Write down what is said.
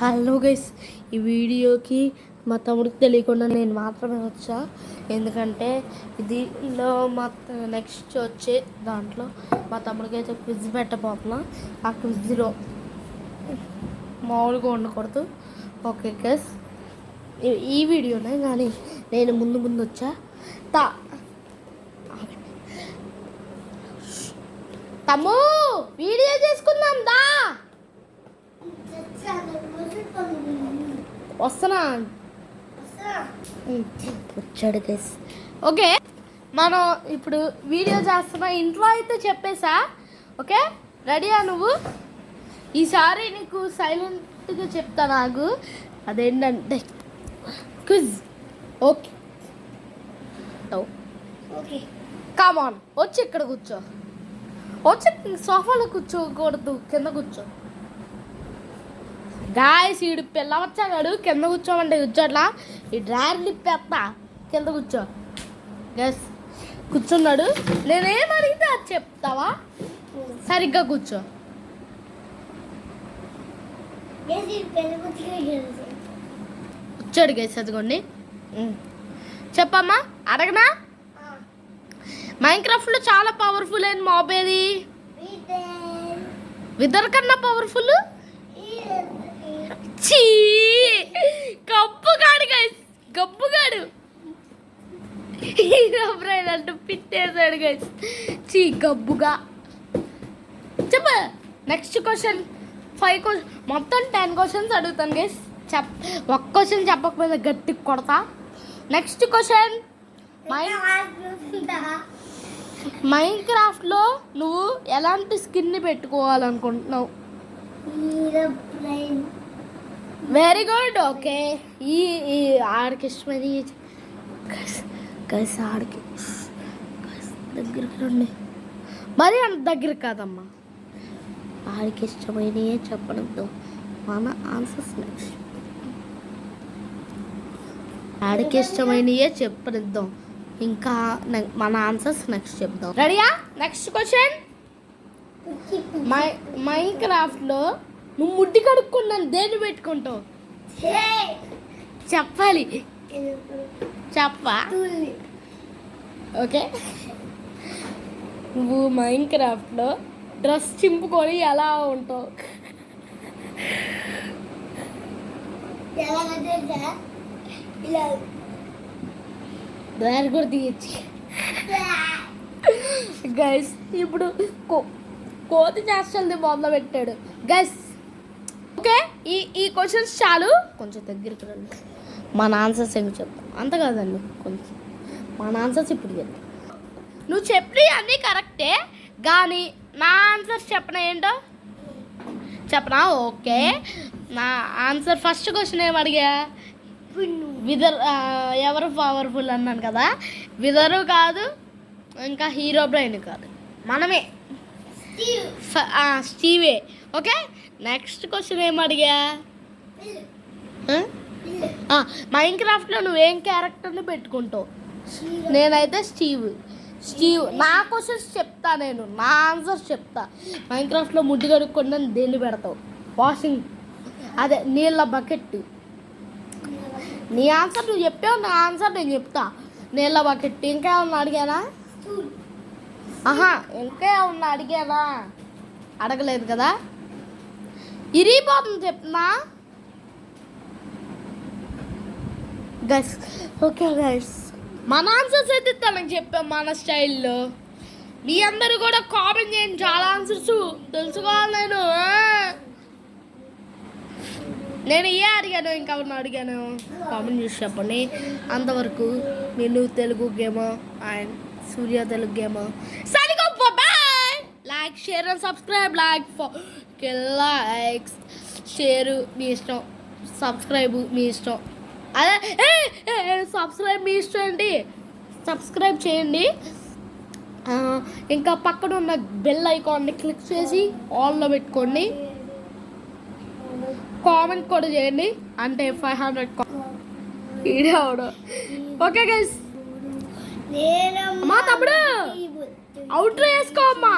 Hello guys, ఈ వీడియోకి మా తమ్ముడికి తెలియకుండా నేను మాత్రమే వచ్చా. ఎందుకంటే దీనిలో మా నెక్స్ట్ వచ్చే దాంట్లో మా తమ్ముడికి అయితే క్విజ్ పెట్టబోతున్నా. ఆ క్విజ్లో మామూలుగా ఉండకూడదు. ఓకే గైస్, ఈ వీడియోనే కానీ నేను ముందు వచ్చా. తమ్ము వీడియో చేసుకుందాం దా. వస్తున్నా వచ్చాడు గైస్. ఓకే, మనం ఇప్పుడు వీడియో చేస్తున్నా. ఇంట్లో అయితే చెప్పేసా. ఓకే, రెడీయా నువ్వు? ఈసారి నీకు సైలెంట్గా చెప్తా. నాకు అదేంటంటే క్విజ్. ఓకే ఓకే, కామాన్ వచ్చి ఇక్కడ కూర్చో. వచ్చి సోఫాలో కూర్చోకూడదు, కింద కూర్చో. గాయస్, ఈడు పిల్ల వచ్చాడు. కింద కూర్చోమంటే కూర్చోట్లా. ఈ డ్రైవర్ నిప్పేస్తా. కింద కూర్చో. గస్ కూర్చున్నాడు. నేనేం అడిగితే అది చెప్తావా? సరిగ్గా కూర్చో. కూర్చోడు గైస్. అదిగోండి, చెప్పమ్మా. అడగనా? మైన్క్రాఫ్ట్లో చాలా పవర్ఫుల్ అయిన మాబ్ ఏది? విదర్ కన్నా పవర్ఫుల్ గబ్బుగాడు గైస్. గబ్బుగాడు హీరో బ్రైన్ అంటూ పిట్టేశాడు గైస్. గబ్బుగా చెప్ప. నెక్స్ట్ క్వశ్చన్ 5 క్వశ్చన్, మొత్తం 10 క్వశ్చన్స్ అడుగుతాను గైస్. ఒక్క క్వశ్చన్ చెప్పకపోతే గట్టిగా కొడతా. నెక్స్ట్ క్వశ్చన్, మైన్క్రాఫ్ట్లో నువ్వు ఎలాంటి స్కిన్ని పెట్టుకోవాలనుకుంటున్నావు? Very good. ఓకే, ఈ ఆడికి ఇష్టమైనది గైస్. ఆడికి దగ్గరికి రండి. మరి అంత దగ్గర కాదమ్మా. ఆడికి ఇష్టమైనవి చెప్పడంతో మన ఆన్సర్స్ నెక్స్ట్. ఆడికి ఇష్టమైనవే చెప్పనిద్దాం. ఇంకా మన ఆన్సర్స్ నెక్స్ట్ చెప్దాం. రెడీయా? నెక్స్ట్ క్వశ్చన్, మైన్క్రాఫ్ట్లో నువ్వు ముడ్డి కడుక్కున్నాను దేన్ని పెట్టుకుంటావు? చెప్పాలి. చెప్పా. ఓకే, నువ్వు మైన్క్రాఫ్ట్లో డ్రెస్ చింపుకొని ఎలా ఉంటావు? దారి కూడా తీయచ్చు గైస్. ఇప్పుడు కోతి చేష్టల్ని మొదలు పెట్టాడు గైస్. ఓకే, ఈ క్వశ్చన్స్ చాలు. కొంచెం దగ్గరికి రండి. మన ఆన్సర్స్ ఏమి చెప్తాం. అంత కాదండి, కొంచెం మన ఆన్సర్స్ ఇప్పుడు చెప్తాం. నువ్వు చెప్పినవి అన్నీ కరెక్టే, కానీ నా ఆన్సర్స్ చెప్పనా ఏంటో చెప్పనా? ఓకే, నా ఆన్సర్ ఫస్ట్ క్వశ్చన్ ఏం అడిగా? విదర్ ఎవరు పవర్ఫుల్ అన్నాను కదా. విదరు కాదు, ఇంకా హీరో బ్రెయిన్ కాదు, మనమే, స్టీవే. ఓకే, నెక్స్ట్ క్వశ్చన్ ఏం అడిగా? మైన్క్రాఫ్ట్లో నువ్వేం క్యారెక్టర్ని పెట్టుకుంటావు? నేనైతే స్టీవ్. నా క్వశ్చన్స్ చెప్తా, నేను నా ఆన్సర్స్ చెప్తా. మైన్క్రాఫ్ట్లో ముడ్డు కడుక్కుండా దేన్ని పెడతావు? వాషింగ్, అదే నీళ్ళ బకెట్. నీ ఆన్సర్ నువ్వు చెప్పావు, నా ఆన్సర్ నేను చెప్తా. నీళ్ళ బకెట్. ఇంకా ఏమన్నా అడిగానా? ఇంకా ఏమన్నా అడిగానా? అడగలేదు కదా. ఇరిగిపోతుంది చెప్తున్నా గైస్. ఓకే గైస్, మన ఆన్సర్స్ అయితే తనకు చెప్పాం మన స్టైల్లో. మీ అందరూ కూడా కామెంట్ చేయండి. చాలా ఆన్సర్స్ తెలుసుకోవాలి. నేను ఏ అడిగాను, ఇంకా అడిగాను, కామెంట్ చేసి చెప్పండి. అంతవరకు నేను Telugu gamer and Surya Telugu gamer సరిగా bye. Like, share and subscribe. Likes, share మీ ఇష్టం, సబ్స్క్రైబ్ మీ ఇష్టం. అదే సబ్స్క్రైబ్ మీ ఇష్టం అండి. సబ్స్క్రైబ్ చేయండి. ఇంకా పక్కన ఉన్న బెల్ ఐకాన్ని క్లిక్ చేసి ఆన్లో పెట్టుకోండి. కామెంట్ కూడా చేయండి, అంటే 500 వీడియో. ఓకే గైస్, మా తమ్ముడు అవుట్రో వేసుకో అమ్మా.